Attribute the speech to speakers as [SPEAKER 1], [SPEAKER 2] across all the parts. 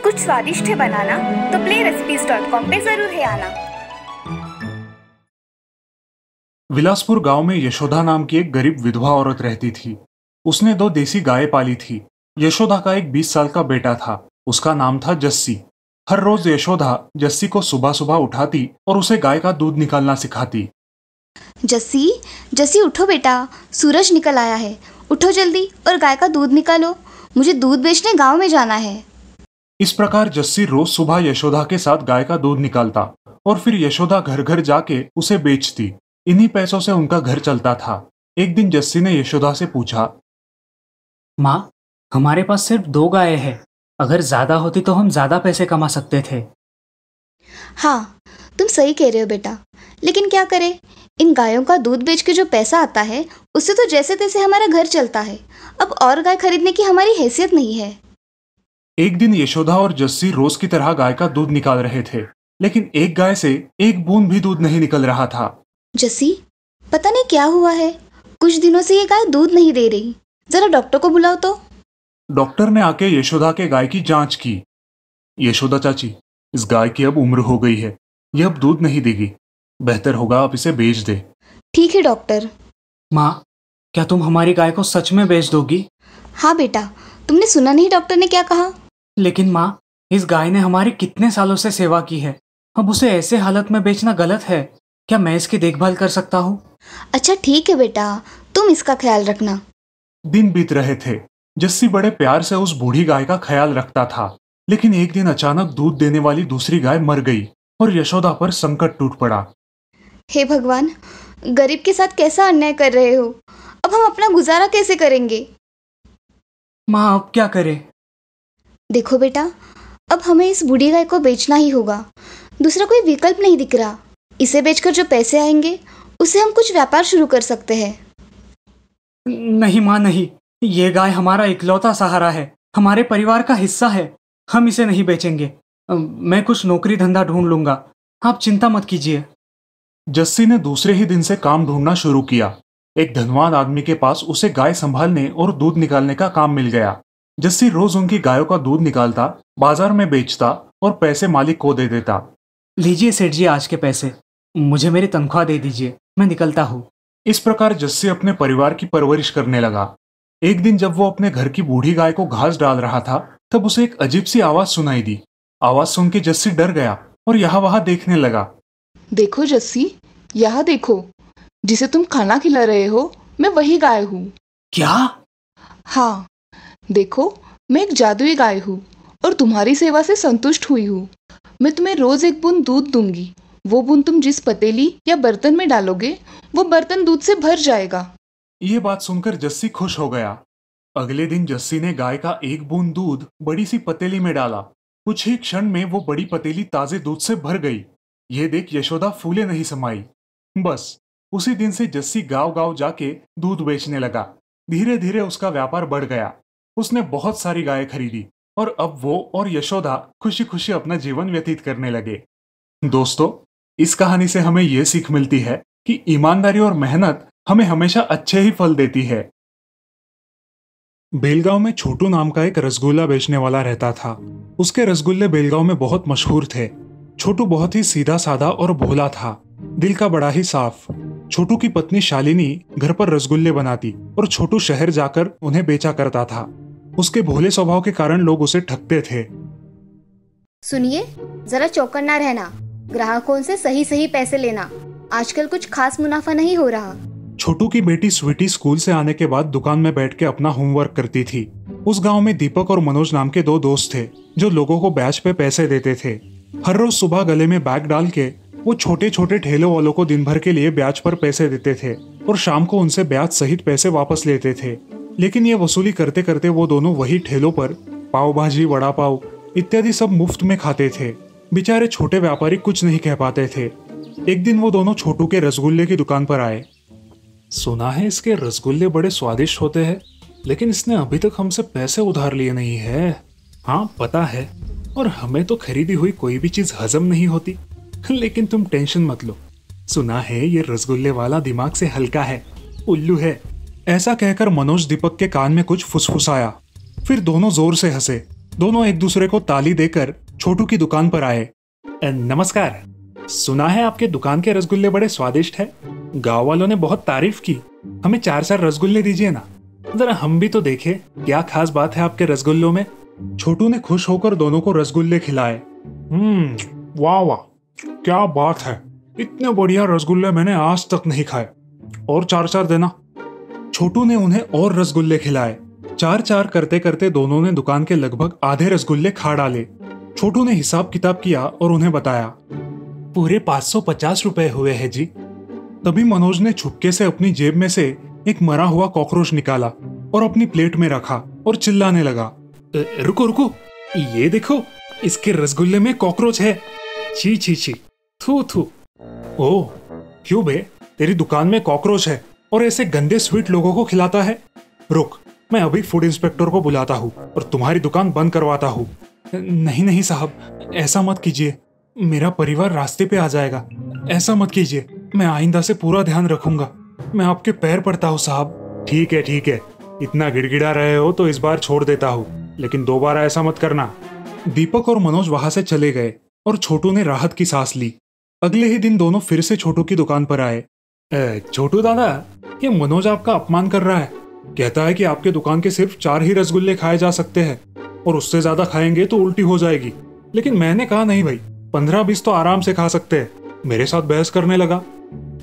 [SPEAKER 1] कुछ स्वादिष्ट है बनाना तो playrecipes.com पे जरूर है आना।
[SPEAKER 2] विलासपुर गांव में यशोदा नाम की एक गरीब विधवा औरत रहती थी। उसने 2 देसी गायें पाली थी। यशोदा का एक 20 साल का बेटा था। उसका नाम था जस्सी। हर रोज यशोदा जस्सी को सुबह सुबह उठाती और उसे गाय का दूध निकालना सिखाती।
[SPEAKER 3] जस्सी, जस्सी उठो बेटा, सूरज निकल आया है। उठो जल्दी और गाय का दूध निकालो। मुझे दूध बेचने गांव में जाना है।
[SPEAKER 2] इस प्रकार जस्सी रोज सुबह यशोदा के साथ गाय का दूध निकालता और फिर यशोदा घर घर जाके उसे बेचती। इन्हीं पैसों से उनका घर चलता था। एक दिन जस्सी ने यशोदा से पूछा,
[SPEAKER 4] माँ, हमारे पास सिर्फ 2 गायें हैं। अगर ज्यादा होती तो हम ज्यादा पैसे कमा सकते थे।
[SPEAKER 3] हाँ, तुम सही कह रहे हो बेटा, लेकिन क्या करें, इन गायों का दूध बेच के जो पैसा आता है उससे तो जैसे तैसे हमारा घर चलता है। अब और गाय खरीदने की हमारी हैसियत नहीं है।
[SPEAKER 2] एक दिन यशोदा और जस्सी रोज की तरह गाय का दूध निकाल रहे थे, लेकिन एक गाय से एक बूंद भी दूध नहीं निकल रहा था।
[SPEAKER 3] जस्सी, पता नहीं क्या हुआ है, कुछ दिनों से ये गाय दूध नहीं दे रही। जरा डॉक्टर को बुलाओ तो।
[SPEAKER 2] डॉक्टर ने आके यशोदा के गाय की जांच की। यशोदा चाची, इस गाय की अब उम्र हो गई है, ये अब दूध नहीं देगी। बेहतर होगा आप इसे बेच दे।
[SPEAKER 3] ठीक है डॉक्टर।
[SPEAKER 4] माँ, क्या तुम हमारी गाय को सच में बेच दोगी?
[SPEAKER 3] हाँ बेटा, तुमने सुना नहीं डॉक्टर ने क्या कहा?
[SPEAKER 4] लेकिन माँ, इस गाय ने हमारी कितने सालों से सेवा की है। अब उसे ऐसे हालत में बेचना गलत है। क्या मैं इसकी देखभाल कर सकता हूँ?
[SPEAKER 3] अच्छा ठीक है बेटा, तुम इसका ख्याल रखना।
[SPEAKER 2] दिन बीत रहे थे। जस्सी बड़े प्यार से उस बूढ़ी गाय का ख्याल रखता था, लेकिन एक दिन अचानक दूध देने वाली दूसरी गाय मर गई और यशोदा पर संकट टूट पड़ा।
[SPEAKER 3] हे भगवान, गरीब के साथ कैसा अन्याय कर रहे हो। अब हम अपना गुजारा कैसे करेंगे?
[SPEAKER 4] माँ, अब क्या करें?
[SPEAKER 3] देखो बेटा, अब हमें इस बूढ़ी गाय को बेचना ही होगा। दूसरा कोई विकल्प नहीं दिख रहा। इसे बेचकर जो पैसे आएंगे उससे हम कुछ व्यापार शुरू कर सकते हैं।
[SPEAKER 4] नहीं माँ, नहीं। ये गाय हमारा इकलौता सहारा है, हमारे परिवार का हिस्सा है। हम इसे नहीं बेचेंगे। मैं कुछ नौकरी धंधा ढूंढ लूंगा, आप चिंता मत कीजिए।
[SPEAKER 2] जस्सी ने दूसरे ही दिन से काम ढूंढना शुरू किया। एक धनवान आदमी के पास उसे गाय संभालने और दूध निकालने का काम मिल गया। जस्सी रोज उनकी गायों का दूध निकालता, बाजार में बेचता और पैसे मालिक को दे देता।
[SPEAKER 4] लीजिए सेठ जी, आज के पैसे। मुझे मेरी तनख्वाह दे दीजिए, मैं निकलता हूँ।
[SPEAKER 2] इस प्रकार जस्सी अपने परिवार की परवरिश करने लगा। एक दिन जब वो अपने घर की बूढ़ी गाय को घास डाल रहा था, तब उसे एक अजीब सी आवाज सुनाई दी। आवाज सुन के जस्सी डर गया और यहाँ वहां देखने लगा।
[SPEAKER 5] देखो जस्सी, यहाँ देखो, जिसे तुम खाना खिला रहे हो मैं वही गाय हूँ।
[SPEAKER 4] क्या?
[SPEAKER 5] हाँ, देखो, मैं एक जादुई गाय हूँ और तुम्हारी सेवा से संतुष्ट हुई हूँ। मैं तुम्हें रोज एक बूंद दूध दूंगी। वो बूंद तुम जिस पतीली या बर्तन में डालोगे वो बर्तन दूध से भर जाएगा।
[SPEAKER 2] ये बात सुनकर जस्सी खुश हो गया। अगले दिन जस्सी ने गाय का एक बूंद दूध बड़ी सी पतीली में डाला। कुछ ही क्षण में वो बड़ी पतीली ताजे दूध से भर गई। ये देख यशोदा फूले नहीं समाई। बस उसी दिन से जस्सी गांव गांव जाके दूध बेचने लगा। धीरे धीरे उसका व्यापार बढ़ गया। उसने बहुत सारी गायें खरीदी और अब वो और यशोदा खुशी खुशी अपना जीवन व्यतीत करने लगे। दोस्तों, इस कहानी से हमें यह सीख मिलती है कि ईमानदारी और मेहनत हमें हमेशा अच्छे ही फल देती है। बेलगांव में छोटू नाम का एक रसगुल्ला बेचने वाला रहता था। उसके रसगुल्ले बेलगांव में बहुत मशहूर थे। छोटू बहुत ही सीधा साधा और भोला था, दिल का बड़ा ही साफ। छोटू की पत्नी शालिनी घर पर रसगुल्ले बनाती और छोटू शहर जाकर उन्हें बेचा करता था। उसके भोले स्वभाव के कारण लोग उसे ठगते थे।
[SPEAKER 3] सुनिए, जरा चौकन्ना रहना, ग्राहकों से सही सही पैसे लेना। आजकल कुछ खास मुनाफा नहीं हो रहा।
[SPEAKER 2] छोटू की बेटी स्वीटी स्कूल से आने के बाद दुकान में बैठ के अपना होमवर्क करती थी। उस गांव में दीपक और मनोज नाम के 2 दोस्त थे जो लोगों को ब्याज पे पैसे देते थे। हर रोज सुबह गले में बैग डाल के वो छोटे छोटे ठेलों वालों को दिन भर के लिए ब्याज पर पैसे देते थे और शाम को उनसे ब्याज सहित पैसे वापस लेते थे। लेकिन ये वसूली करते करते वो दोनों वही ठेलों पर पाव भाजी, वड़ा पाव इत्यादि सब मुफ्त में खाते थे। बेचारे छोटे व्यापारी कुछ नहीं कह पाते थे। एक दिन वो दोनों छोटू के रसगुल्ले की दुकान पर आए। सुना है इसके रसगुल्ले बड़े स्वादिष्ट होते हैं, लेकिन इसने अभी तक हमसे पैसे उधार लिए नहीं है। हाँ पता है, और हमें तो खरीदी हुई कोई भी चीज हजम नहीं होती। लेकिन तुम टेंशन मत लो, सुना है ये रसगुल्ले वाला दिमाग से हल्का है, उल्लू है। ऐसा कहकर मनोज दीपक के कान में कुछ फुसफुसाया। फिर दोनों जोर से हंसे। दोनों एक दूसरे को ताली देकर छोटू की दुकान पर आए। नमस्कार, सुना है आपके दुकान के रसगुल्ले बड़े स्वादिष्ट हैं। गांव वालों ने बहुत तारीफ की। हमें 4-4 रसगुल्ले दीजिए ना, जरा हम भी तो देखें क्या खास बात है आपके रसगुल्लों में। छोटू ने खुश होकर दोनों को रसगुल्ले खिलाए। वाह वाह, क्या बात है, इतने बढ़िया रसगुल्ले मैंने आज तक नहीं खाए, और 4-4 देना। छोटू ने उन्हें और रसगुल्ले खिलाए। 4-4 करते करते दोनों ने दुकान के लगभग आधे रसगुल्ले खा डाले। छोटू ने हिसाब किताब किया और उन्हें बताया, पूरे 550 रुपए हुए हैं जी। तभी मनोज ने छुपके से अपनी जेब में से एक मरा हुआ कॉकरोच निकाला और अपनी प्लेट में रखा और चिल्लाने लगा, रुको रुको, ये देखो, इसके रसगुल्ले में कॉकरोच है। छी छी छी, थू थू। ओह, क्यों बे, तेरी दुकान में कॉकरोच है और ऐसे गंदे स्वीट लोगों को खिलाता है? रुक, मैं अभी फूड इंस्पेक्टर को बुलाता हूँ और तुम्हारी दुकान बंद करवाता हूँ। नहीं नहीं साहब, ऐसा मत कीजिए, मेरा परिवार रास्ते पे आ जाएगा। ऐसा मत कीजिए, मैं आइंदा से पूरा ध्यान रखूंगा। मैं आपके पैर पड़ता हूँ साहब। ठीक है, इतना गिड़गिड़ा रहे हो तो इस बार छोड़ देता हूँ, लेकिन दोबारा ऐसा मत करना। दीपक और मनोज वहां से चले गए और छोटू ने राहत की सांस ली। अगले ही दिन दोनों फिर से छोटू की दुकान पर आए। छोटू दादा, ये मनोज आपका अपमान कर रहा है। कहता है कि आपके दुकान के सिर्फ 4 ही रसगुल्ले खाए जा सकते हैं और उससे ज्यादा खाएंगे तो उल्टी हो जाएगी। लेकिन मैंने कहा नहीं भाई, 15-20 तो आराम से खा सकते हैं। मेरे साथ बहस करने लगा।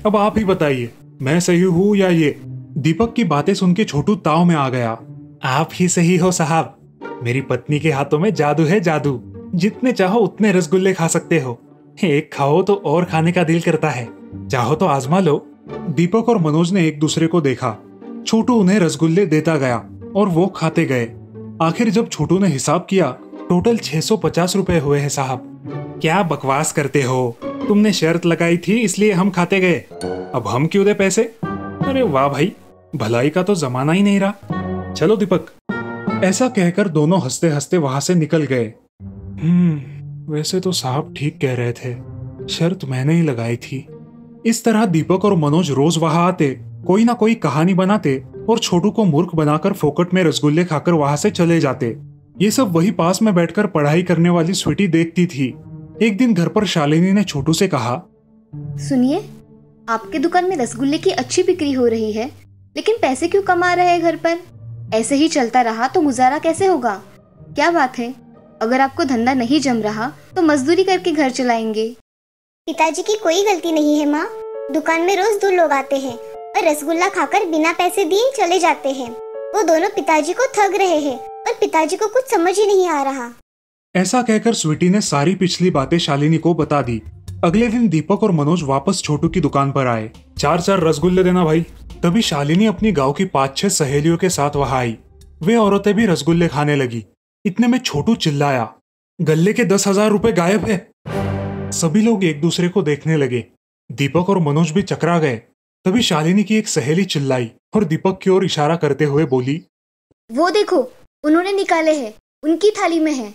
[SPEAKER 2] अब आप ही बताइए, मैं सही हूँ या ये? दीपक की बातें सुन के छोटू ताव में आ गया। आप ही सही हो साहब, मेरी पत्नी के हाथों में जादू है, जादू। जितने चाहो उतने रसगुल्ले खा सकते हो, एक खाओ तो और खाने का दिल करता है, चाहो तो आजमा लो। दीपक और मनोज ने एक दूसरे को देखा। छोटू उन्हें रसगुल्ले देता गया और वो खाते गए। आखिर जब छोटू ने हिसाब किया, टोटल 650 रुपए हुए हैं साहब। क्या बकवास करते हो, तुमने शर्त लगाई थी इसलिए हम खाते गए, अब हम क्यों दे पैसे? अरे वाह भाई, भलाई का तो जमाना ही नहीं रहा। चलो दीपक। ऐसा कहकर दोनों हंसते हंसते वहां से निकल गए। वैसे तो साहब ठीक कह रहे थे, शर्त मैंने ही लगाई थी। इस तरह दीपक और मनोज रोज वहां आते, कोई ना कोई कहानी बनाते और छोटू को मूर्ख बनाकर फोकट में रसगुल्ले खाकर वहां से चले जाते। ये सब वही पास में बैठकर पढ़ाई करने वाली स्वीटी देखती थी। एक दिन घर पर शालिनी ने छोटू से कहा,
[SPEAKER 3] सुनिए, आपके दुकान में रसगुल्ले की अच्छी बिक्री हो रही है, लेकिन पैसे क्यों कमा रहे हैं घर पर? ऐसे ही चलता रहा तो गुजारा कैसे होगा? क्या बात है, अगर आपको धंधा नहीं जम रहा तो मजदूरी करके घर चलाएंगे।
[SPEAKER 6] पिताजी की कोई गलती नहीं है माँ। दुकान में रोज 2 लोग आते हैं और रसगुल्ला खाकर बिना पैसे दिए चले जाते हैं। वो दोनों पिताजी को ठग रहे हैं और पिताजी को कुछ समझ ही नहीं आ रहा।
[SPEAKER 2] ऐसा कहकर स्वीटी ने सारी पिछली बातें शालिनी को बता दी। अगले दिन दीपक और मनोज वापस छोटू की दुकान पर आए। 4-4 रसगुल्ले देना भाई। तभी शालिनी अपनी गांव की 5-6 सहेलियों के साथ वहां आई। वे औरतें भी रसगुल्ले खाने लगी। इतने में छोटू चिल्लाया, गल्ले के 10,000 रुपए गायब है। सभी लोग एक दूसरे को देखने लगे। दीपक और मनोज भी चकरा गए। तभी शालिनी की एक सहेली चिल्लाई और दीपक की ओर इशारा करते हुए बोली,
[SPEAKER 3] वो देखो, उन्होंने निकाले हैं, उनकी थाली में है।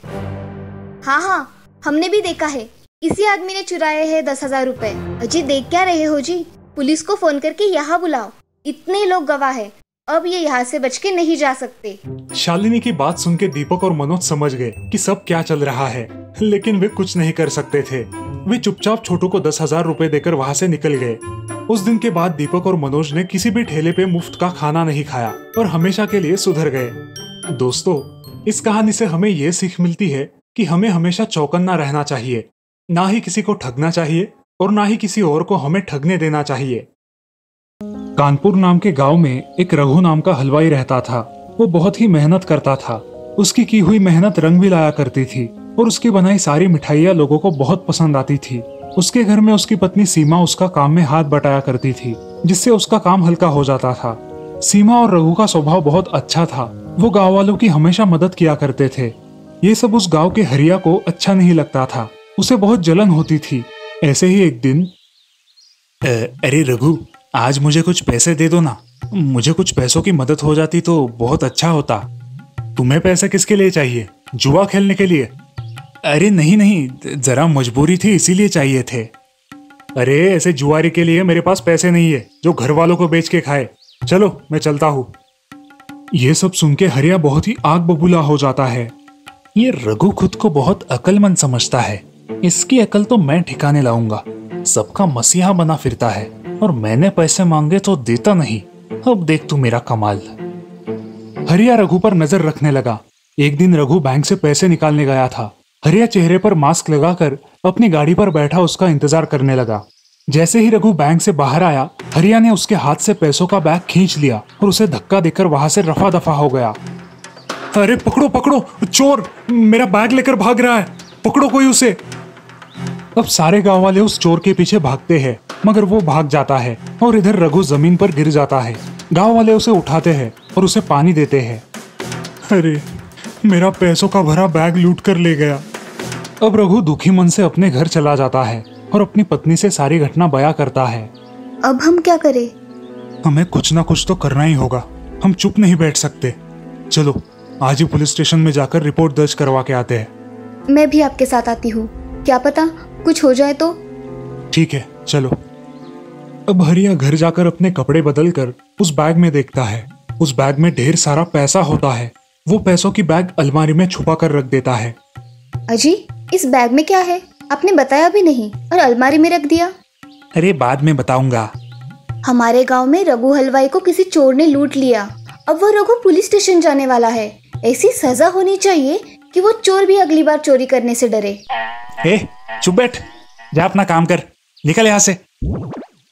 [SPEAKER 3] हाँ, हमने भी देखा है, इसी आदमी ने चुराए हैं 10,000 रुपए। अजी देख क्या रहे हो जी? पुलिस को फोन करके यहाँ बुलाओ, इतने लोग गवाह है, अब ये यहाँ से बच के नहीं जा सकते।
[SPEAKER 2] शालिनी की बात सुन के दीपक और मनोज समझ गए कि सब क्या चल रहा है, लेकिन वे कुछ नहीं कर सकते थे। वे चुपचाप छोटू को 10,000 रुपए देकर वहां से निकल गए। उस दिन के बाद दीपक और मनोज ने किसी भी ठेले पे मुफ्त का खाना नहीं खाया और हमेशा के लिए सुधर गए। दोस्तों, इस कहानी से हमें ये सीख मिलती है कि हमें हमेशा चौकन्ना रहना चाहिए, ना ही किसी को ठगना चाहिए और ना ही किसी और को हमें ठगने देना चाहिए। कानपुर नाम के गांव में एक रघु नाम का हलवाई रहता था। वो बहुत ही मेहनत करता था। उसकी की हुई मेहनत रंग भी लाया करती थी और उसकी बनाई सारी मिठाइयाँ लोगों को बहुत पसंद आती थी। उसके घर में उसकी पत्नी सीमा उसका काम में हाथ बटाया करती थी, जिससे उसका काम हल्का हो जाता था। सीमा और रघु का स्वभाव बहुत अच्छा था। वो गाँव वालों की हमेशा मदद किया करते थे। ये सब उस गाँव के हरिया को अच्छा नहीं लगता था। उसे बहुत जलन होती थी। ऐसे ही एक दिन, अरे रघु, आज मुझे कुछ पैसे दे दो ना, मुझे कुछ पैसों की मदद हो जाती तो बहुत अच्छा होता। तुम्हें पैसे किसके लिए चाहिए? जुआ खेलने के लिए? अरे नहीं, जरा मजबूरी थी इसीलिए चाहिए थे। अरे ऐसे जुआरी के लिए मेरे पास पैसे नहीं है जो घर वालों को बेच के खाए। चलो मैं चलता हूँ। ये सब सुन के हरिया बहुत ही आग बबूला हो जाता है। ये रघु खुद को बहुत अक्लमंद समझता है, इसकी अकल तो मैं ठिकाने लाऊंगा। सबका मसीहा बना फिरता है और मैंने पैसे मांगे तो देता नहीं। अब देख तू मेरा कमाल। हरिया रघु पर नजर रखने लगा। एक दिन रघु बैंक से पैसे निकालने गया था। हरिया चेहरे पर मास्क लगाकर अपनी गाड़ी पर बैठा उसका इंतजार करने लगा। जैसे ही रघु बैंक से बाहर आया, हरिया ने उसके हाथ से पैसों का बैग खींच लिया और उसे धक्का देकर वहां से रफा दफा हो गया। अरे पकड़ो पकड़ो, चोर मेरा बैग लेकर भाग रहा है, पकड़ो कोई उसे। अब सारे गांव वाले उस चोर के पीछे भागते हैं, मगर वो भाग जाता है और इधर रघु जमीन पर गिर जाता है। गांव वाले उसे उठाते हैं और उसे पानी देते हैं। अरे मेरा पैसों का भरा बैग लूट कर ले गया। अब रघु दुखी मन से अपने घर चला जाता है और अपनी पत्नी से सारी घटना बयां करता है।
[SPEAKER 3] अब हम क्या करें?
[SPEAKER 2] हमें कुछ ना कुछ तो करना ही होगा, हम चुप नहीं बैठ सकते। चलो आज ही पुलिस स्टेशन में जाकर रिपोर्ट दर्ज करवा के आते हैं।
[SPEAKER 3] मैं भी आपके साथ आती हूँ, क्या पता कुछ हो जाए तो।
[SPEAKER 2] ठीक है चलो। अब हरिया घर जाकर अपने कपड़े बदल कर उस बैग में देखता है। उस बैग में ढेर सारा पैसा होता है। वो पैसों की बैग अलमारी में छुपा कर रख देता है।
[SPEAKER 3] अजी, इस बैग में क्या है? आपने बताया भी नहीं और अलमारी में रख दिया।
[SPEAKER 2] अरे बाद में बताऊंगा।
[SPEAKER 3] हमारे गांव में रघु हलवाई को किसी चोर ने लूट लिया। अब वो रघु पुलिस स्टेशन जाने वाला है। ऐसी सजा होनी चाहिए कि वो चोर भी अगली बार चोरी करने से डरे।
[SPEAKER 2] चुप बैठ, जा अपना काम कर, निकल यहाँ से।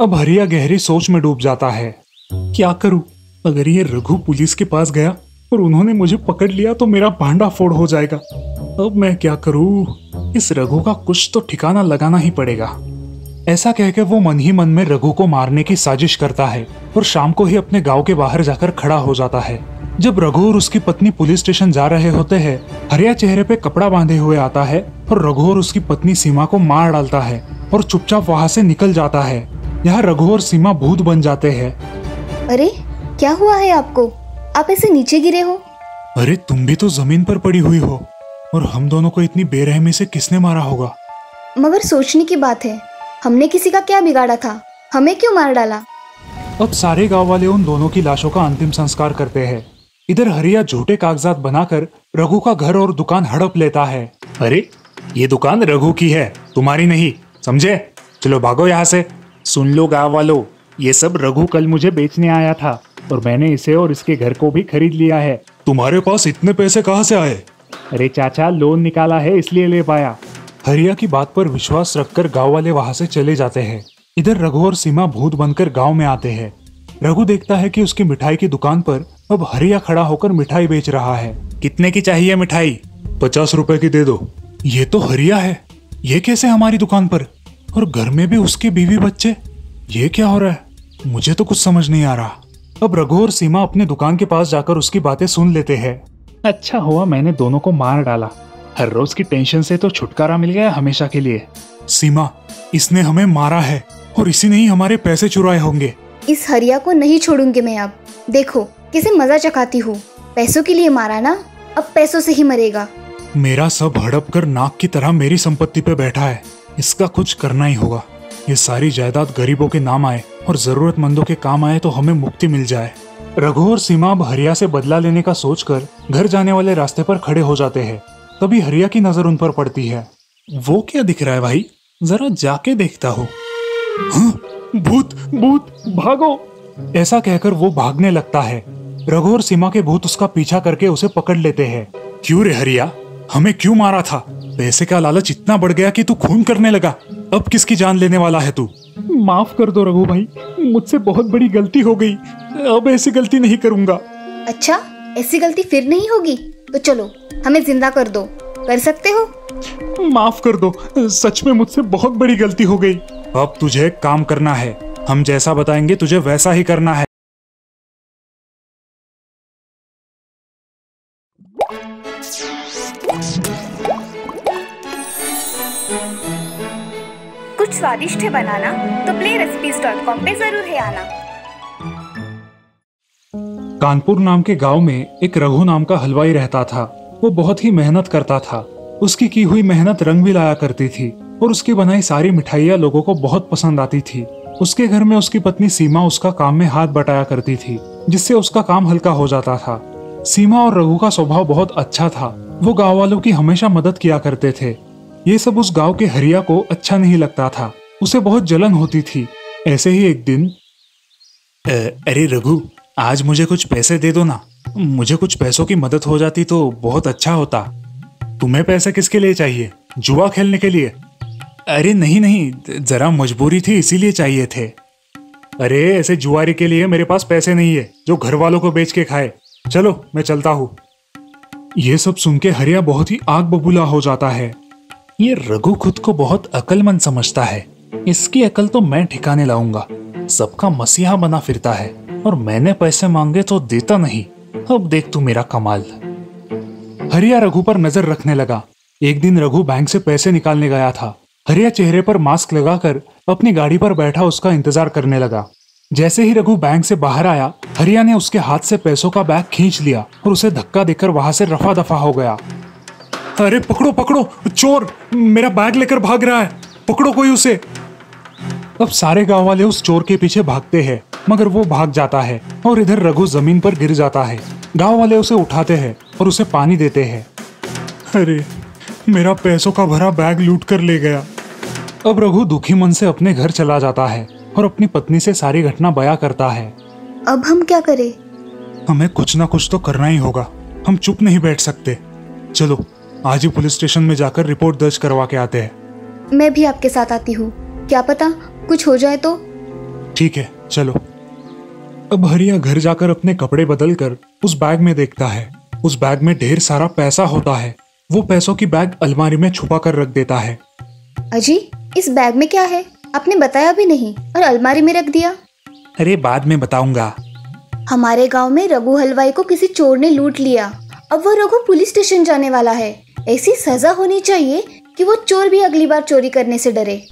[SPEAKER 2] अब हरिया गहरी सोच में डूब जाता है। क्या करूं? अगर ये रघु पुलिस के पास गया और उन्होंने मुझे पकड़ लिया तो मेरा भांडा फोड़ हो जाएगा। अब मैं क्या करूं? इस रघु का कुछ तो ठिकाना लगाना ही पड़ेगा। ऐसा कहकर वो मन ही मन में रघु को मारने की साजिश करता है और शाम को ही अपने गांव के बाहर जाकर खड़ा हो जाता है। जब रघु और उसकी पत्नी पुलिस स्टेशन जा रहे होते हैं, हरिया चेहरे पे कपड़ा बांधे हुए आता है और रघु और उसकी पत्नी सीमा को मार डालता है और चुपचाप वहाँ से निकल जाता है। यहाँ रघु और सीमा भूत बन जाते हैं।
[SPEAKER 3] अरे क्या हुआ है आपको? आप ऐसे नीचे गिरे हो?
[SPEAKER 2] अरे तुम भी तो जमीन पर पड़ी हुई हो, और हम दोनों को इतनी बेरहमी से किसने मारा होगा?
[SPEAKER 3] मगर सोचने की बात है, हमने किसी का क्या बिगाड़ा था? हमें क्यों मार डाला?
[SPEAKER 2] अब सारे गांव वाले उन दोनों की लाशों का अंतिम संस्कार करते हैं। इधर हरिया झूठे कागजात बनाकर रघु का घर और दुकान हड़प लेता है। अरे ये दुकान रघु की है, तुम्हारी नहीं, समझे? चलो भागो यहाँ से। सुन लो गांव वालों, ये सब रघु कल मुझे बेचने आया था और मैंने इसे और इसके घर को भी खरीद लिया है। तुम्हारे पास इतने पैसे कहाँ से आए? अरे चाचा, लोन निकाला है इसलिए ले पाया। हरिया की बात पर विश्वास रखकर गांव वाले वहां से चले जाते हैं। इधर रघु और सीमा भूत बनकर गांव में आते हैं। रघु देखता है कि उसकी मिठाई की दुकान पर अब हरिया खड़ा होकर मिठाई बेच रहा है। कितने की चाहिए मिठाई? 50 रुपए की दे दो। ये तो हरिया है, ये कैसे हमारी दुकान पर? और घर में भी उसके बीवी बच्चे। ये क्या हो रहा है? मुझे तो कुछ समझ नहीं आ रहा। अब रघु और सीमा अपने दुकान के पास जाकर उसकी बातें सुन लेते हैं। अच्छा हुआ मैंने दोनों को मार डाला, हर रोज की टेंशन से तो छुटकारा मिल गया हमेशा के लिए। सीमा, इसने हमें मारा है और इसी ने ही हमारे पैसे चुराए होंगे।
[SPEAKER 3] इस हरिया को नहीं छोड़ूंगी मैं अब। देखो कैसे मजा चखाती हूँ। पैसों के लिए मारा ना, अब पैसों से ही मरेगा।
[SPEAKER 2] मेरा सब हड़प कर नाक की तरह मेरी संपत्ति पे बैठा है, इसका कुछ करना ही होगा। ये सारी जायदाद गरीबों के नाम आए और जरूरतमंदों के काम आए तो हमें मुक्ति मिल जाए। रघु और सीमा अब हरिया से बदला लेने का सोचकर घर जाने वाले रास्ते पर खड़े हो जाते हैं। तभी हरिया की नजर उन पर पड़ती है। वो क्या दिख रहा है भाई? जरा जाके देखता हूँ। भूत भूत, भागो! ऐसा कहकर वो भागने लगता है। रघु और सीमा के भूत उसका पीछा करके उसे पकड़ लेते हैं। क्यों रे हरिया, हमें क्यों मारा था? पैसे का लालच इतना बढ़ गया कि तू खून करने लगा। अब किसकी जान लेने वाला है तू? माफ कर दो रघु भाई, मुझसे बहुत बड़ी गलती हो गई। अब ऐसी गलती नहीं करूंगा।
[SPEAKER 3] अच्छा, ऐसी गलती फिर नहीं होगी तो चलो हमें जिंदा कर दो। कर सकते हो?
[SPEAKER 2] माफ कर दो, सच में मुझसे बहुत बड़ी गलती हो गई। अब तुझे एक काम करना है, हम जैसा बताएंगे तुझे वैसा ही करना है।
[SPEAKER 1] कुछ स्वादिष्ट है बनाना तो playrecipes.com पे जरूर है आना।
[SPEAKER 2] कानपुर नाम के गांव में एक रघु नाम का हलवाई रहता था। वो बहुत ही मेहनत करता था। उसकी की हुई मेहनत रंग भी लाया करती थी और उसकी बनाई सारी मिठाइयाँ लोगों को बहुत पसंद आती थी। उसके घर में उसकी पत्नी सीमा उसका काम में हाथ बटाया करती थी, जिससे उसका काम हल्का हो जाता था। सीमा और रघु का स्वभाव बहुत अच्छा था। वो गांव वालों की हमेशा मदद किया करते थे। ये सब उस गांव के हरिया को अच्छा नहीं लगता था। उसे बहुत जलन होती थी। ऐसे ही एक दिन, अरे रघु, आज मुझे कुछ पैसे दे दो ना। मुझे कुछ पैसों की मदद हो जाती तो बहुत अच्छा होता। तुम्हें पैसे किसके लिए चाहिए? जुआ खेलने के लिए? अरे नहीं नहीं, जरा मजबूरी थी इसीलिए चाहिए थे। अरे ऐसे जुआरी के लिए मेरे पास पैसे नहीं है जो घर वालों को बेच के खाए। चलो मैं चलता हूँ। ये सब सुन के हरिया बहुत ही आग बबूला हो जाता है। ये रघु खुद को बहुत अक्लमंद समझता है। इसकी अकल तो मैं ठिकाने लाऊंगा। सबका मसीहा बना फिरता है और मैंने पैसे मांगे तो देता नहीं। अब देख तू मेरा कमाल। हरिया रघु पर नजर रखने लगा। एक दिन रघु बैंक से पैसे निकालने गया था। हरिया चेहरे पर मास्क लगाकर अपनी गाड़ी पर बैठा उसका इंतजार करने लगा। जैसे ही रघु बैंक से बाहर आया, हरिया ने उसके हाथ से पैसों का बैग खींच लिया और उसे धक्का देकर वहां से रफा दफा हो गया। अरे पकड़ो पकड़ो, चोर मेरा बैग लेकर भाग रहा है, पकड़ो कोई उसे। अब सारे गांव वाले उस चोर के पीछे भागते हैं, मगर वो भाग जाता है और इधर रघु जमीन पर गिर जाता है। गांव वाले उसे उठाते हैं और उसे पानी देते हैं। अरे मेरा पैसों का भरा बैग लूट कर ले गया। अब रघु दुखी मन से अपने घर चला जाता है और अपनी पत्नी से सारी घटना बयां करता है।
[SPEAKER 3] अब हम क्या करें?
[SPEAKER 2] हमें कुछ ना कुछ तो करना ही होगा। हम चुप नहीं बैठ सकते। चलो आज ही पुलिस स्टेशन में जाकर रिपोर्ट दर्ज करवा के आते हैं।
[SPEAKER 3] मैं भी आपके साथ आती हूँ, क्या पता कुछ हो जाए तो।
[SPEAKER 2] ठीक है चलो। अब हरिया घर जाकर अपने कपड़े बदलकर उस बैग में देखता है। उस बैग में ढेर सारा पैसा होता है। वो पैसों की बैग अलमारी में छुपा कर रख देता है।
[SPEAKER 3] अजी, इस बैग में क्या है? आपने बताया भी नहीं और अलमारी में रख दिया।
[SPEAKER 2] अरे बाद में बताऊंगा।
[SPEAKER 3] हमारे गांव में रघु हलवाई को किसी चोर ने लूट लिया। अब वो रघु पुलिस स्टेशन जाने वाला है। ऐसी सजा होनी चाहिए कि वो चोर भी अगली बार चोरी करने से डरे।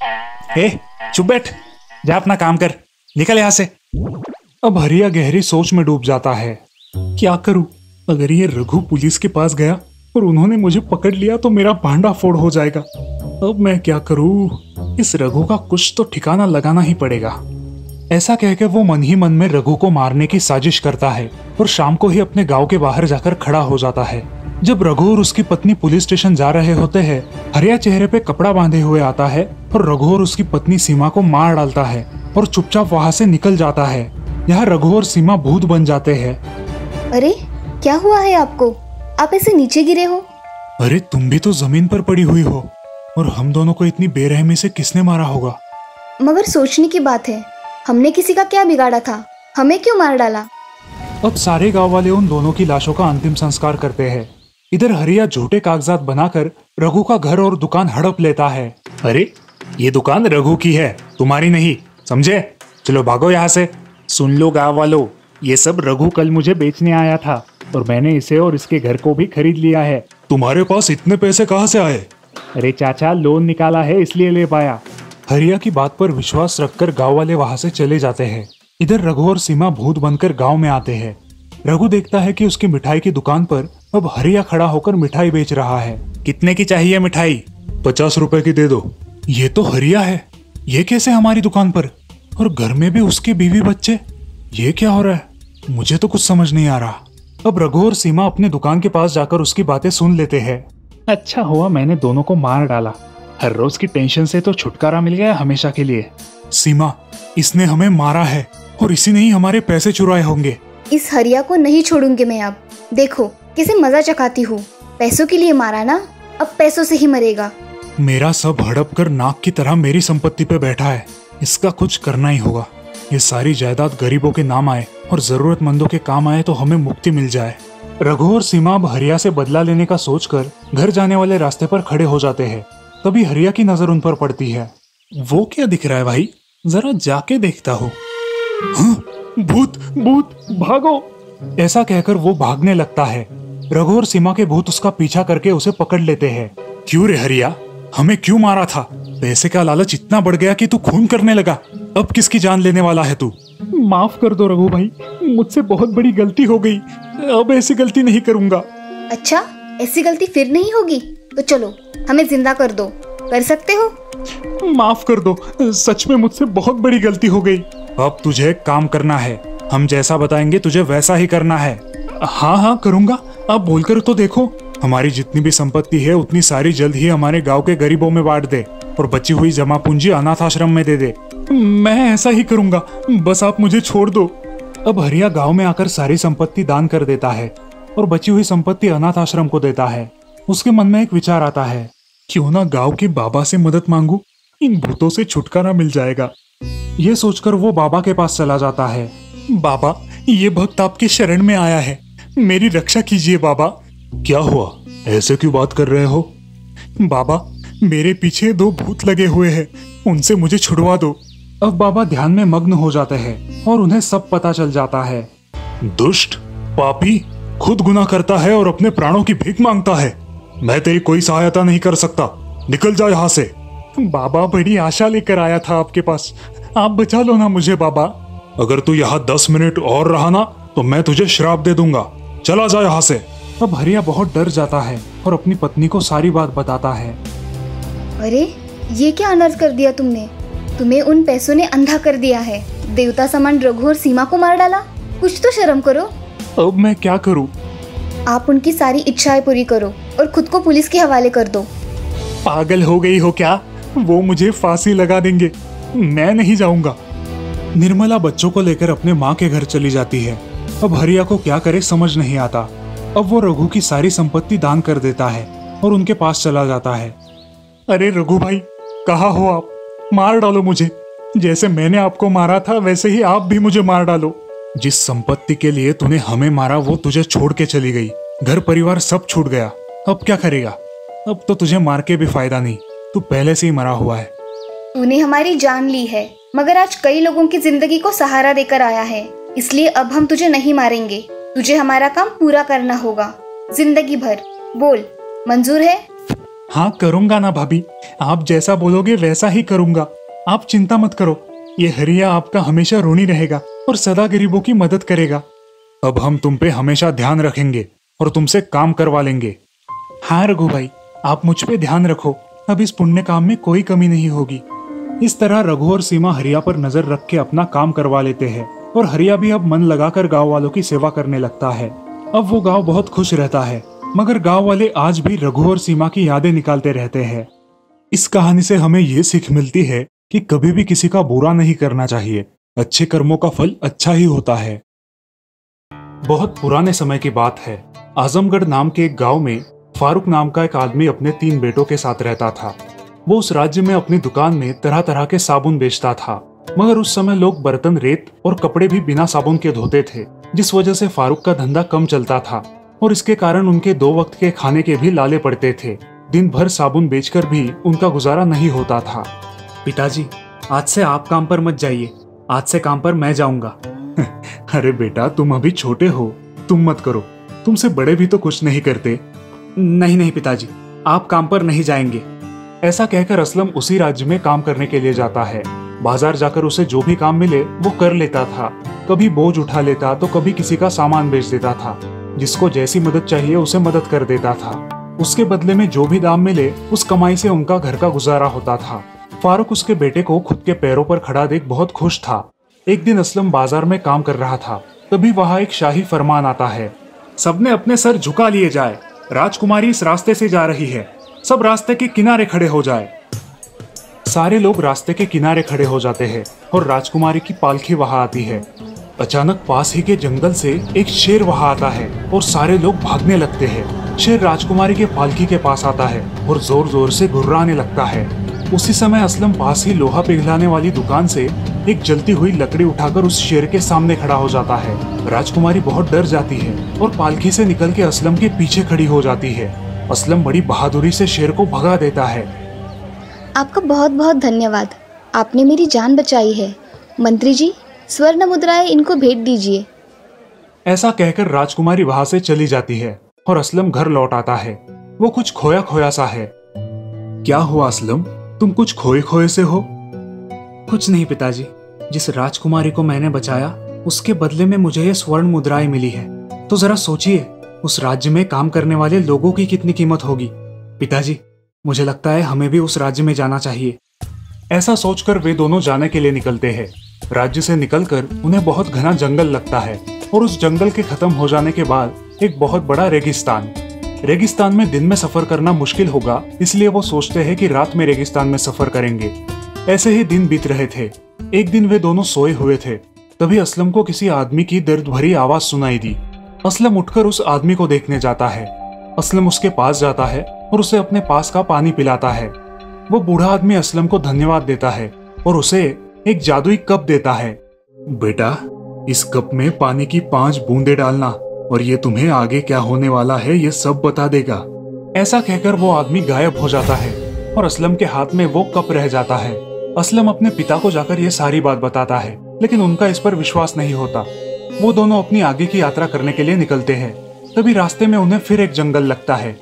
[SPEAKER 2] चुप बैठ, जा अपना काम कर, निकल यहाँ से। अब हरिया गहरी सोच में डूब जाता है। क्या करूं? अगर ये रघु पुलिस के पास गया और उन्होंने मुझे पकड़ लिया तो मेरा भांडा फोड़ हो जाएगा। अब मैं क्या करूं? इस रघु का कुछ तो ठिकाना लगाना ही पड़ेगा। ऐसा कहकर वो मन ही मन में रघु को मारने की साजिश करता है और शाम को ही अपने गांव के बाहर जाकर खड़ा हो जाता है। जब रघु और उसकी पत्नी पुलिस स्टेशन जा रहे होते हैं, हरिया चेहरे पे कपड़ा बांधे हुए आता है और रघु और उसकी पत्नी सीमा को मार डालता है और चुपचाप वहाँ से निकल जाता है। यहाँ रघु और सीमा भूत बन जाते हैं।
[SPEAKER 3] अरे क्या हुआ है आपको? आप ऐसे नीचे गिरे हो?
[SPEAKER 2] अरे तुम भी तो जमीन पर पड़ी हुई हो। और हम दोनों को इतनी बेरहमी से किसने मारा होगा?
[SPEAKER 3] मगर सोचने की बात है, हमने किसी का क्या बिगाड़ा था? हमें क्यों मार डाला?
[SPEAKER 2] अब सारे गांव वाले उन दोनों की लाशों का अंतिम संस्कार करते हैं। इधर हरिया झूठे कागजात बनाकर रघु का घर और दुकान हड़प लेता है। अरे ये दुकान रघु की है, तुम्हारी नहीं, समझे? चलो भागो यहाँ से। सुन लो गांव वालों, ये सब रघु कल मुझे बेचने आया था और मैंने इसे और इसके घर को भी खरीद लिया है। तुम्हारे पास इतने पैसे कहाँ से आए? अरे चाचा, लोन निकाला है इसलिए ले पाया। हरिया की बात पर विश्वास रखकर गांव वाले वहां से चले जाते हैं। इधर रघु और सीमा भूत बनकर गांव में आते हैं। रघु देखता है कि उसकी मिठाई की दुकान पर अब हरिया खड़ा होकर मिठाई बेच रहा है। कितने की चाहिए मिठाई? 50 रुपए की दे दो। ये तो हरिया है, ये कैसे हमारी दुकान पर? और घर में भी उसके बीवी बच्चे। ये क्या हो रहा है? मुझे तो कुछ समझ नहीं आ रहा। अब रघु और सीमा अपनी दुकान के पास जाकर उसकी बातें सुन लेते हैं। अच्छा हुआ मैंने दोनों को मार डाला। हर रोज की टेंशन से तो छुटकारा मिल गया हमेशा के लिए। सीमा, इसने हमें मारा है और इसी ने ही हमारे पैसे चुराए होंगे।
[SPEAKER 3] इस हरिया को नहीं छोड़ूंगी मैं अब। देखो कैसे मजा चखाती हूँ। पैसों के लिए मारा ना, अब पैसों से ही मरेगा।
[SPEAKER 2] मेरा सब हड़प कर नाक की तरह मेरी संपत्ति पे बैठा है। इसका कुछ करना ही होगा। ये सारी जायदाद गरीबों के नाम आए और जरूरतमंदों के काम आए तो हमें मुक्ति मिल जाए। रघु और सीमा अब हरिया से बदला लेने का सोचकर घर जाने वाले रास्ते पर खड़े हो जाते हैं। तभी हरिया की नजर उन पर पड़ती है। वो क्या दिख रहा है भाई? जरा जाके देखता हूँ। भूत भूत, भागो! ऐसा कहकर वो भागने लगता है। रघु और सीमा के भूत उसका पीछा करके उसे पकड़ लेते हैं। क्यों रे हरिया, हमें क्यों मारा था? पैसे का लालच इतना बढ़ गया कि तू खून करने लगा। अब किसकी जान लेने वाला है तू? माफ कर दो रघु भाई, मुझसे बहुत बड़ी गलती हो गई। अब ऐसी गलती नहीं करूंगा।
[SPEAKER 3] अच्छा, ऐसी गलती फिर नहीं होगी तो चलो हमें जिंदा कर दो, कर सकते हो?
[SPEAKER 2] माफ कर दो, सच में मुझसे बहुत बड़ी गलती हो गई। अब तुझे काम करना है, हम जैसा बताएंगे तुझे वैसा ही करना है। हाँ हाँ करूँगा, आप बोलकर तो देखो। हमारी जितनी भी संपत्ति है उतनी सारी जल्द ही हमारे गांव के गरीबों में बांट दे और बची हुई जमा पूंजी अनाथ आश्रम में दे दे। मैं ऐसा ही करूँगा, बस आप मुझे छोड़ दो। अब हरिया गांव में आकर सारी संपत्ति दान कर देता है और बची हुई संपत्ति अनाथ आश्रम को देता है। उसके मन में एक विचार आता है, क्यों ना गांव के बाबा से मदद मांगू, इन भूतों से छुटकारा मिल जाएगा। ये सोचकर वो बाबा के पास चला जाता है। बाबा, ये भक्त आपके शरण में आया है, मेरी रक्षा कीजिए बाबा। क्या हुआ, ऐसे क्यों बात कर रहे हो? बाबा, मेरे पीछे 2 भूत लगे हुए हैं, उनसे मुझे छुड़वा दो। अब बाबा ध्यान में मग्न हो जाते हैं और उन्हें सब पता चल जाता है। दुष्ट, पापी, खुद गुनाह करता है और अपने प्राणों की भीख मांगता है। मैं तेरी कोई सहायता नहीं कर सकता, निकल जा यहाँ से। बाबा, बड़ी आशा लेकर आया था आपके पास, आप बचा लो ना मुझे बाबा। अगर तू यहाँ 10 मिनट और रहा ना तो मैं तुझे श्राप दे दूंगा, चला जा यहाँ से। अब हरिया बहुत डर जाता है और अपनी पत्नी को सारी बात बताता है।
[SPEAKER 3] अरे, ये क्या अनर्थ कर दिया तुमने? तुम्हें उन पैसों ने अंधा कर दिया है। देवता समान रघु और सीमा को मार डाला। कुछ तो शर्म करो।
[SPEAKER 2] अब मैं क्या करूं?
[SPEAKER 3] आप उनकी सारी इच्छाएं पूरी करो और खुद को पुलिस के हवाले कर दो।
[SPEAKER 2] पागल हो गई हो क्या? वो मुझे फांसी लगा देंगे, मैं नहीं जाऊंगा। निर्मला बच्चों को लेकर अपने माँ के घर चली जाती है। अब हरिया को क्या करे समझ नहीं आता। अब वो रघु की सारी संपत्ति दान कर देता है और उनके पास चला जाता है। अरे रघु भाई, कहाँ हो आप? मार डालो मुझे, जैसे मैंने आपको मारा था वैसे ही आप भी मुझे मार डालो। जिस संपत्ति के लिए तूने हमें मारा वो तुझे छोड़ के चली गई, घर परिवार सब छूट गया। अब क्या करेगा? अब तो तुझे मार के भी फायदा नहीं, तू पहले से ही मरा हुआ है।
[SPEAKER 3] तूने हमारी जान ली है, मगर आज कई लोगों की जिंदगी को सहारा देकर आया है, इसलिए अब हम तुझे नहीं मारेंगे। तुझे हमारा काम पूरा करना होगा जिंदगी भर। बोल, मंजूर है?
[SPEAKER 2] हाँ करूंगा ना भाभी, आप जैसा बोलोगे वैसा ही करूंगा। आप चिंता मत करो, ये हरिया आपका हमेशा ऋणी रहेगा और सदा गरीबों की मदद करेगा। अब हम तुम पे हमेशा ध्यान रखेंगे और तुमसे काम करवा लेंगे। हाँ रघु भाई, आप मुझ पे ध्यान रखो, अब इस पुण्य काम में कोई कमी नहीं होगी। इस तरह रघु और सीमा हरिया पर नजर रख के अपना काम करवा लेते हैं और हरिया भी अब मन लगाकर गांव वालों की सेवा करने लगता है। अब वो गांव बहुत खुश रहता है, मगर गांव वाले आज भी रघु और सीमा की यादें निकालते रहते हैं। इस कहानी से हमें ये सीख मिलती है कि कभी भी किसी का बुरा नहीं करना चाहिए, अच्छे कर्मों का फल अच्छा ही होता है। बहुत पुराने समय की बात है, आजमगढ़ नाम के एक गांव में फारूक नाम का एक आदमी अपने 3 बेटों के साथ रहता था। वो उस राज्य में अपनी दुकान में तरह तरह के साबुन बेचता था, मगर उस समय लोग बर्तन, रेत और कपड़े भी बिना साबुन के धोते थे, जिस वजह से फारूक का धंधा कम चलता था और इसके कारण उनके 2 वक्त के खाने के भी लाले पड़ते थे। दिन भर साबुन बेचकर भी उनका गुजारा नहीं होता था।
[SPEAKER 4] पिताजी, आज से आप काम पर मत जाइए, आज से काम पर मैं जाऊंगा।
[SPEAKER 2] अरे बेटा, तुम अभी छोटे हो, तुम मत करो, तुमसे बड़े भी तो कुछ नहीं करते।
[SPEAKER 4] नहीं नहीं पिताजी, आप काम पर नहीं जाएंगे।
[SPEAKER 2] ऐसा कहकर असलम उसी राज्य में काम करने के लिए जाता है। बाजार जाकर उसे जो भी काम मिले वो कर लेता था। कभी बोझ उठा लेता तो कभी किसी का सामान बेच देता था। जिसको जैसी मदद चाहिए उसे मदद कर देता था। उसके बदले में जो भी दाम मिले उस कमाई से उनका घर का गुजारा होता था। फारूक उसके बेटे को खुद के पैरों पर खड़ा देख बहुत खुश था। एक दिन असलम बाजार में काम कर रहा था, तभी वहां एक शाही फरमान आता है, सबने अपने सर झुका लिए जाए, राजकुमारी इस रास्ते से जा रही है, सब रास्ते के किनारे खड़े हो जाए। सारे लोग रास्ते के किनारे खड़े हो जाते हैं और राजकुमारी की पालकी वहां आती है। अचानक पास ही के जंगल से एक शेर वहां आता है और सारे लोग भागने लगते हैं। शेर राजकुमारी के पालकी के पास आता है और जोर जोर से गुर्राने लगता है। उसी समय असलम पास ही लोहा पिघलाने वाली दुकान से एक जलती हुई लकड़ी उठाकर उस शेर के सामने खड़ा हो जाता है। राजकुमारी बहुत डर जाती है और पालकी से निकल के असलम के पीछे खड़ी हो जाती है। असलम बड़ी बहादुरी से शेर को भगा देता है।
[SPEAKER 3] आपका बहुत बहुत धन्यवाद, आपने मेरी जान बचाई है। मंत्री जी, स्वर्ण मुद्राएं इनको भेंट दीजिए।
[SPEAKER 2] ऐसा कहकर राजकुमारी वहां से चली जाती है और असलम घर लौट आता है। वो कुछ खोया खोया सा है। क्या हुआ असलम, तुम कुछ खोए खोए से हो?
[SPEAKER 4] कुछ नहीं पिताजी, जिस राजकुमारी को मैंने बचाया उसके बदले में मुझे ये स्वर्ण मुद्राएं मिली है। तो जरा सोचिए, उस राज्य में काम करने वाले लोगों की कितनी कीमत होगी। पिताजी,
[SPEAKER 2] मुझे लगता है हमें भी उस राज्य में जाना चाहिए। ऐसा सोचकर वे दोनों जाने के लिए निकलते हैं। राज्य से निकलकर उन्हें बहुत घना जंगल लगता है और उस जंगल के खत्म हो जाने के बाद एक बहुत बड़ा रेगिस्तान। रेगिस्तान में दिन में सफर करना मुश्किल होगा, इसलिए वो सोचते हैं कि रात में रेगिस्तान में सफर करेंगे। ऐसे ही दिन बीत रहे थे। एक दिन वे दोनों सोए हुए थे, तभी असलम को किसी आदमी की दर्द भरी आवाज सुनाई दी। असलम उठकर उस आदमी को देखने जाता है। असलम उसके पास जाता है और उसे अपने पास का पानी पिलाता है। वो बूढ़ा आदमी असलम को धन्यवाद देता है और उसे एक जादुई कप देता है। बेटा, इस कप में पानी की 5 बूंदें डालना और ये तुम्हें आगे क्या होने वाला है ये सब बता देगा। ऐसा कहकर वो आदमी गायब हो जाता है और असलम के हाथ में वो कप रह जाता है। असलम अपने पिता को जाकर ये सारी बात बताता है, लेकिन उनका इस पर विश्वास नहीं होता। वो दोनों अपनी आगे की यात्रा करने के लिए निकलते हैं। तभी रास्ते में उन्हें फिर एक जंगल लगता है।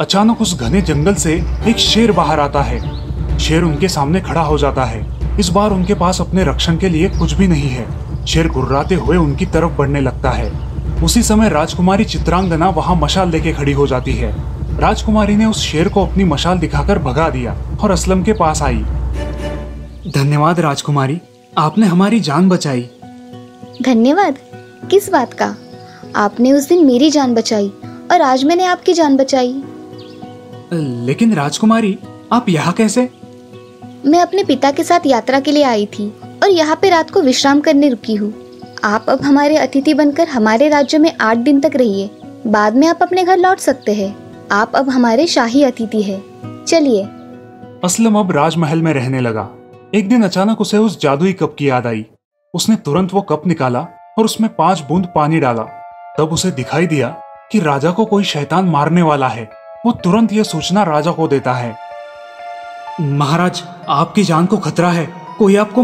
[SPEAKER 2] अचानक उस घने जंगल से एक शेर बाहर आता है। शेर उनके सामने खड़ा हो जाता है। इस बार उनके पास अपने रक्षण के लिए कुछ भी नहीं है। शेर गुर्राते हुए उनकी तरफ बढ़ने लगता है। उसी समय राजकुमारी चित्रांगना वहां मशाल लेके खड़ी हो जाती है। राजकुमारी ने उस शेर को अपनी मशाल दिखाकर भगा दिया और असलम के पास आई।
[SPEAKER 4] धन्यवाद राजकुमारी, आपने हमारी जान बचाई।
[SPEAKER 3] धन्यवाद? किस बात का? आपने उस दिन मेरी जान बचाई और आज मैंने आपकी जान बचाई।
[SPEAKER 4] लेकिन राजकुमारी, आप यहाँ कैसे?
[SPEAKER 3] मैं अपने पिता के साथ यात्रा के लिए आई थी और यहाँ पे रात को विश्राम करने रुकी हूँ। आप अब हमारे अतिथि बनकर हमारे राज्य में 8 दिन तक रहिए। बाद में आप अपने घर लौट सकते हैं। आप अब हमारे शाही अतिथि हैं। चलिए।
[SPEAKER 2] असलम अब राजमहल में रहने लगा। एक दिन अचानक उसे उस जादुई कप की याद आई। उसने तुरंत वो कप निकाला और उसमें 5 बूंद पानी डाला। तब उसे दिखाई दिया कि राजा को कोई शैतान मारने वाला है। वो तुरंत यह सूचना राजा को देता है।
[SPEAKER 4] महाराज, आपकी जान को खतरा है, कोई आपको